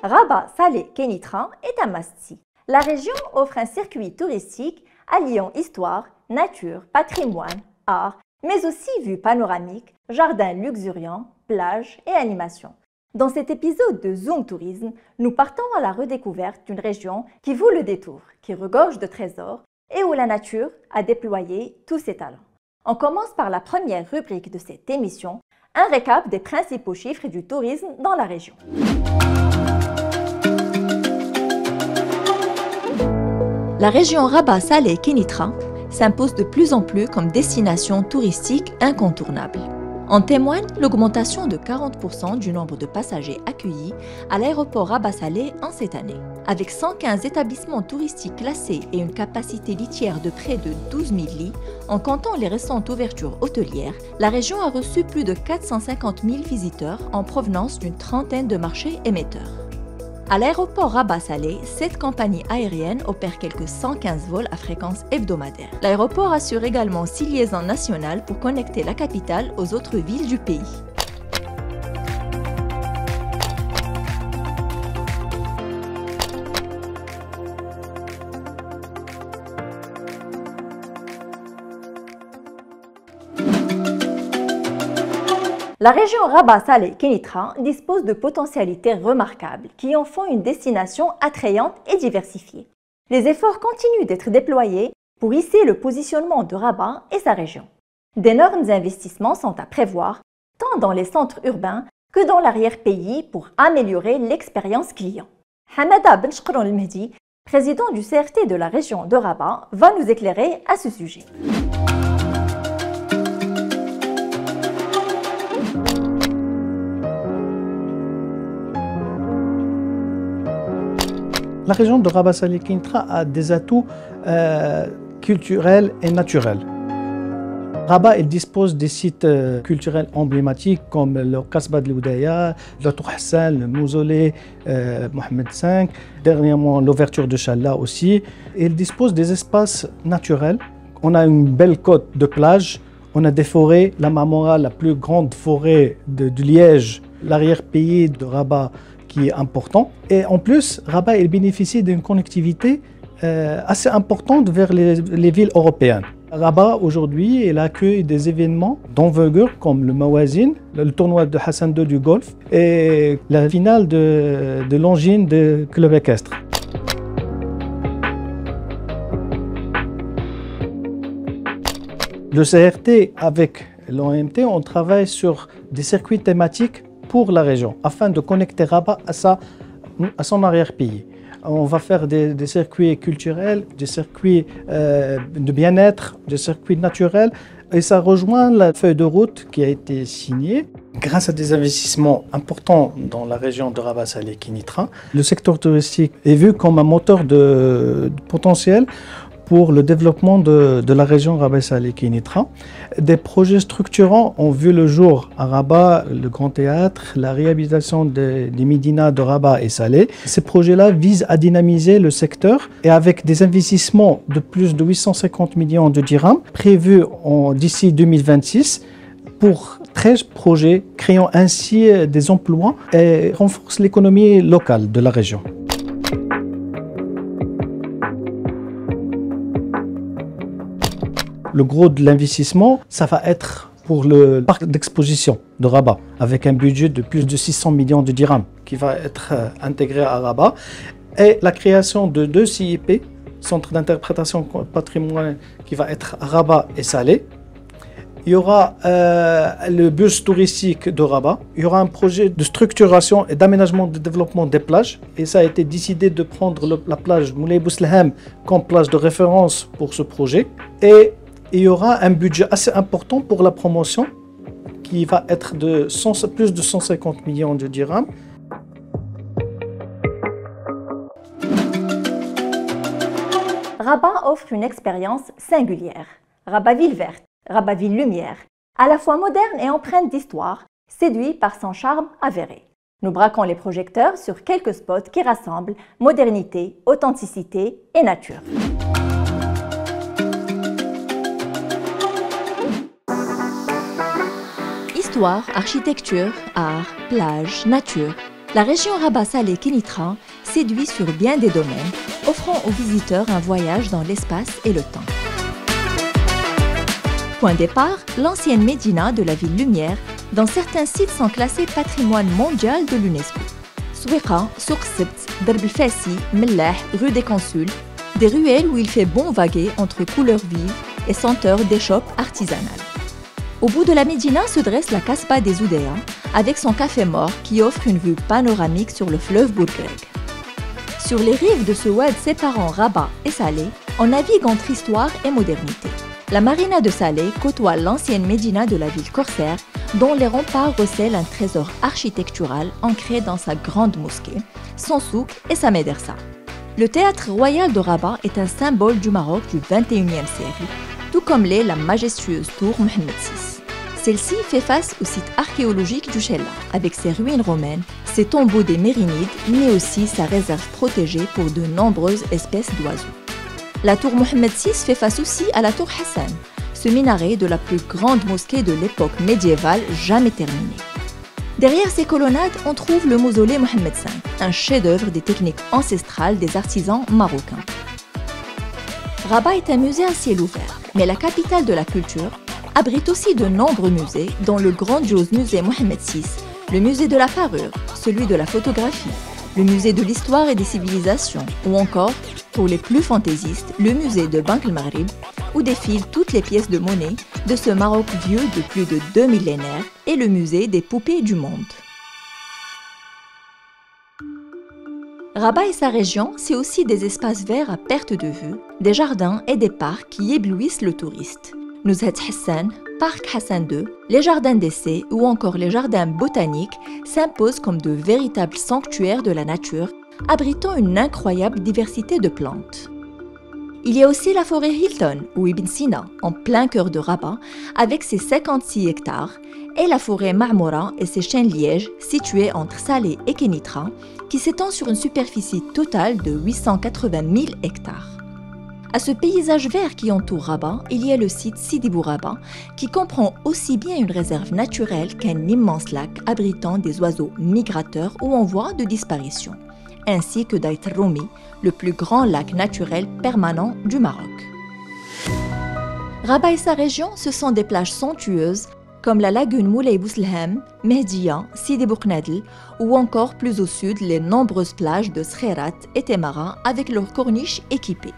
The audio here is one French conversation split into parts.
Rabat Salé Kenitra est un must-see. La région offre un circuit touristique alliant histoire, nature, patrimoine, art, mais aussi vues panoramiques, jardins luxuriants, plages et animations. Dans cet épisode de Zoom Tourisme, nous partons à la redécouverte d'une région qui vaut le détour, qui regorge de trésors et où la nature a déployé tous ses talents. On commence par la première rubrique de cette émission, un récap des principaux chiffres du tourisme dans la région. La région Rabat Salé Kenitra s'impose de plus en plus comme destination touristique incontournable. En témoigne l'augmentation de 40% du nombre de passagers accueillis à l'aéroport Rabat Salé en cette année. Avec 115 établissements touristiques classés et une capacité litière de près de 12 000 lits, en comptant les récentes ouvertures hôtelières, la région a reçu plus de 450 000 visiteurs en provenance d'une trentaine de marchés émetteurs. À l'aéroport Rabat Salé, 7 compagnies aériennes opèrent quelques 115 vols à fréquence hebdomadaire. L'aéroport assure également 6 liaisons nationales pour connecter la capitale aux autres villes du pays. La région Rabat Salé Kenitra dispose de potentialités remarquables qui en font une destination attrayante et diversifiée. Les efforts continuent d'être déployés pour hisser le positionnement de Rabat et sa région. D'énormes investissements sont à prévoir, tant dans les centres urbains que dans l'arrière-pays pour améliorer l'expérience client. Hamada Ben Chkroun El-Mehdi, président du CRT de la région de Rabat, va nous éclairer à ce sujet. La région de Rabat Salé Kenitra a des atouts culturels et naturels. Rabat dispose des sites culturels emblématiques comme le Kasbah de l'Oudaya, le Tour Hassan, le mausolée Mohamed V, dernièrement l'ouverture de Challa aussi. Il dispose des espaces naturels. On a une belle côte de plage, on a des forêts, la Marmora, la plus grande forêt de Liège, l'arrière-pays de Rabat qui est important. Et en plus, Rabat il bénéficie d'une connectivité assez importante vers les villes européennes. Rabat aujourd'hui il accueille des événements d'envergure comme le Mawazin, le tournoi de Hassan II du golf et la finale de Longines de club équestre. Le CRT avec l'OMT, on travaille sur des circuits thématiques pour la région, afin de connecter Rabat à son arrière-pays. On va faire des circuits culturels, des circuits de bien-être, des circuits naturels, et ça rejoint la feuille de route qui a été signée. Grâce à des investissements importants dans la région de Rabat Salé Kenitra, le secteur touristique est vu comme un moteur de potentiel pour le développement de la région Rabat Salé Kenitra. Des projets structurants ont vu le jour à Rabat, le Grand Théâtre, la réhabilitation des médinas de Rabat et Salé. Ces projets-là visent à dynamiser le secteur et avec des investissements de plus de 850 millions de dirhams prévus d'ici 2026 pour 13 projets, créant ainsi des emplois et renforcent l'économie locale de la région. Le gros de l'investissement, ça va être pour le parc d'exposition de Rabat, avec un budget de plus de 600 millions de dirhams qui va être intégré à Rabat, et la création de 2 CIP, Centres d'interprétation patrimoine, qui va être à Rabat et Salé. Il y aura le bus touristique de Rabat. Il y aura un projet de structuration et d'aménagement de développement des plages. Et ça a été décidé de prendre la plage Moulay Bouslem comme plage de référence pour ce projet. Et il y aura un budget assez important pour la promotion qui va être de plus de 150 millions de dirhams. Rabat offre une expérience singulière. Rabat ville verte, Rabat ville lumière, à la fois moderne et empreinte d'histoire, séduit par son charme avéré. Nous braquons les projecteurs sur quelques spots qui rassemblent modernité, authenticité et nature. Histoire, architecture, art, plage, nature. La région Rabat-Salé-Kénitra séduit sur bien des domaines, offrant aux visiteurs un voyage dans l'espace et le temps. Point départ, l'ancienne Médina de la ville lumière, dont certains sites sont classés patrimoine mondial de l'UNESCO. Souiqa, Souk Sebt, Derb el Fassi, Mellah, rue des Consuls, des ruelles où il fait bon vaguer entre couleurs vives et senteurs d'échoppes artisanales. Au bout de la Médina se dresse la Kasbah des Oudéas, avec son café mort qui offre une vue panoramique sur le fleuve Bourgreg. Sur les rives de ce oued séparant Rabat et Salé, on navigue entre histoire et modernité. La marina de Salé côtoie l'ancienne Médina de la ville corsaire, dont les remparts recèlent un trésor architectural ancré dans sa grande mosquée, son souk et sa médersa. Le théâtre royal de Rabat est un symbole du Maroc du XXIe siècle, tout comme l'est la majestueuse tour Mohamed VI. Celle-ci fait face au site archéologique du Chella, avec ses ruines romaines, ses tombeaux des Mérinides, mais aussi sa réserve protégée pour de nombreuses espèces d'oiseaux. La tour Mohamed VI fait face aussi à la tour Hassan, ce minaret de la plus grande mosquée de l'époque médiévale jamais terminée. Derrière ces colonnades, on trouve le mausolée Mohamed V, un chef-d'œuvre des techniques ancestrales des artisans marocains. Rabat est un musée à ciel ouvert, mais la capitale de la culture abrite aussi de nombreux musées, dont le grandiose musée Mohamed VI, le musée de la parure, celui de la photographie, le musée de l'histoire et des civilisations, ou encore, pour les plus fantaisistes, le musée de Banque el Maghrib, où défilent toutes les pièces de monnaie de ce Maroc vieux de plus de 2 millénaires, et le musée des poupées du monde. Rabat et sa région, c'est aussi des espaces verts à perte de vue, des jardins et des parcs qui éblouissent le touriste. Nuzhat Hassan, Parc Hassan II, les jardins d'essai ou encore les jardins botaniques s'imposent comme de véritables sanctuaires de la nature, abritant une incroyable diversité de plantes. Il y a aussi la forêt Hilton ou Ibn Sina, en plein cœur de Rabat, avec ses 56 hectares, et la forêt Marmora et ses chênes lièges, situés entre Salé et Kénitra, qui s'étend sur une superficie totale de 880 000 hectares. À ce paysage vert qui entoure Rabat, il y a le site Sidi Bou Rabat, qui comprend aussi bien une réserve naturelle qu'un immense lac abritant des oiseaux migrateurs ou en voie de disparition, ainsi que Dait Roumi, le plus grand lac naturel permanent du Maroc. Rabat et sa région, ce sont des plages somptueuses comme la lagune Moulay Bousselham, Mehdia, Sidi Bouknadl ou encore plus au sud les nombreuses plages de Skhairat et Temara avec leurs corniches équipées.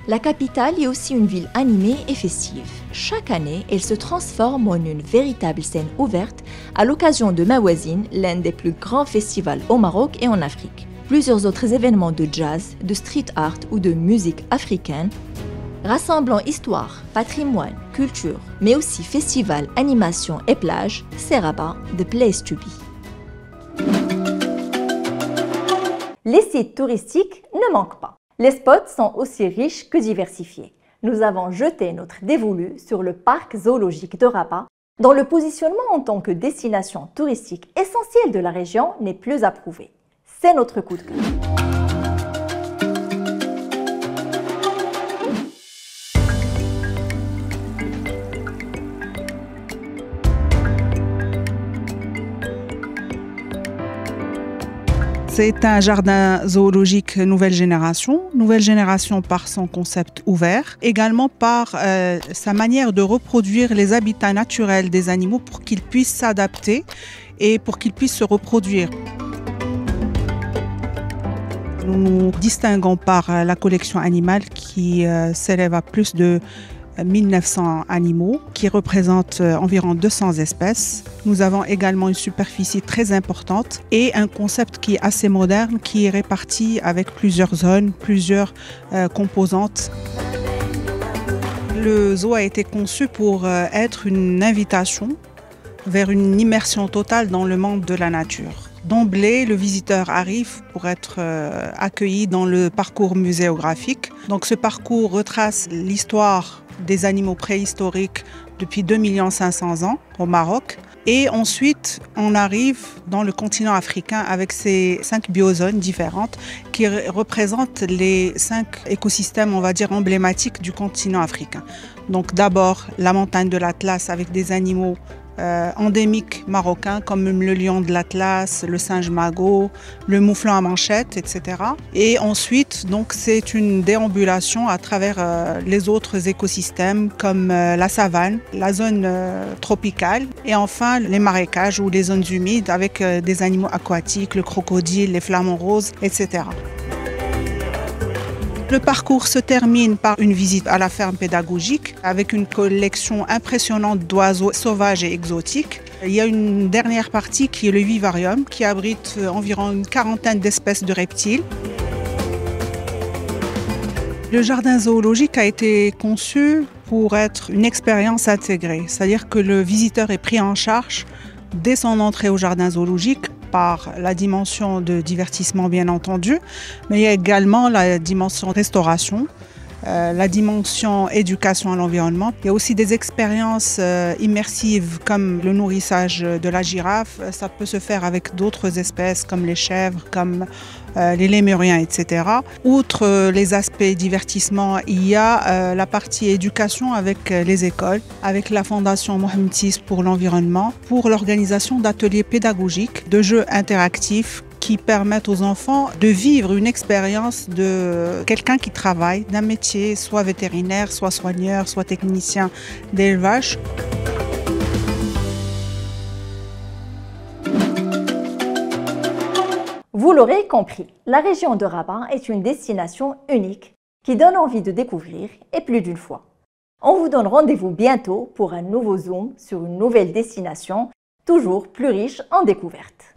La capitale est aussi une ville animée et festive. Chaque année, elle se transforme en une véritable scène ouverte à l'occasion de Mawazin, l'un des plus grands festivals au Maroc et en Afrique. Plusieurs autres événements de jazz, de street art ou de musique africaine, rassemblant histoire, patrimoine, culture, mais aussi festivals, animation et plages, c'est Rabat, the place to be. Les sites touristiques ne manquent pas. Les spots sont aussi riches que diversifiés. Nous avons jeté notre dévolu sur le parc zoologique de Rabat, dont le positionnement en tant que destination touristique essentielle de la région n'est plus approuvé. C'est notre coup de cœur. C'est un jardin zoologique nouvelle génération par son concept ouvert, également par sa manière de reproduire les habitats naturels des animaux pour qu'ils puissent s'adapter et pour qu'ils puissent se reproduire. Nous nous distinguons par la collection animale qui s'élève à plus de 1900 animaux qui représentent environ 200 espèces. Nous avons également une superficie très importante et un concept qui est assez moderne, qui est réparti avec plusieurs zones, plusieurs composantes. Le zoo a été conçu pour être une invitation vers une immersion totale dans le monde de la nature. D'emblée, le visiteur arrive pour être accueilli dans le parcours muséographique. Donc ce parcours retrace l'histoire des animaux préhistoriques depuis 2 500 000 ans au Maroc. Et ensuite, on arrive dans le continent africain avec ces 5 biozones différentes qui représentent les 5 écosystèmes, on va dire, emblématiques du continent africain. Donc d'abord, la montagne de l'Atlas avec des animaux endémiques marocains comme le lion de l'Atlas, le singe magot, le mouflon à manchette, etc. Et ensuite, donc, c'est une déambulation à travers les autres écosystèmes comme la savane, la zone tropicale et enfin les marécages ou les zones humides avec des animaux aquatiques, le crocodile, les flamants roses, etc. Le parcours se termine par une visite à la ferme pédagogique avec une collection impressionnante d'oiseaux sauvages et exotiques. Il y a une dernière partie qui est le vivarium qui abrite environ une quarantaine d'espèces de reptiles. Le jardin zoologique a été conçu pour être une expérience intégrée, c'est-à-dire que le visiteur est pris en charge dès son entrée au jardin zoologique par la dimension de divertissement bien entendu, mais il y a également la dimension restauration, la dimension éducation à l'environnement. Il y a aussi des expériences immersives comme le nourrissage de la girafe. Ça peut se faire avec d'autres espèces comme les chèvres, comme les lémuriens, etc. Outre les aspects divertissement, il y a la partie éducation avec les écoles, avec la Fondation Mohamed VI pour l'environnement, pour l'organisation d'ateliers pédagogiques, de jeux interactifs qui permettent aux enfants de vivre une expérience de quelqu'un qui travaille, d'un métier, soit vétérinaire, soit soigneur, soit technicien d'élevage. Vous l'aurez compris, la région de Rabat est une destination unique qui donne envie de découvrir et plus d'une fois. On vous donne rendez-vous bientôt pour un nouveau zoom sur une nouvelle destination, toujours plus riche en découvertes.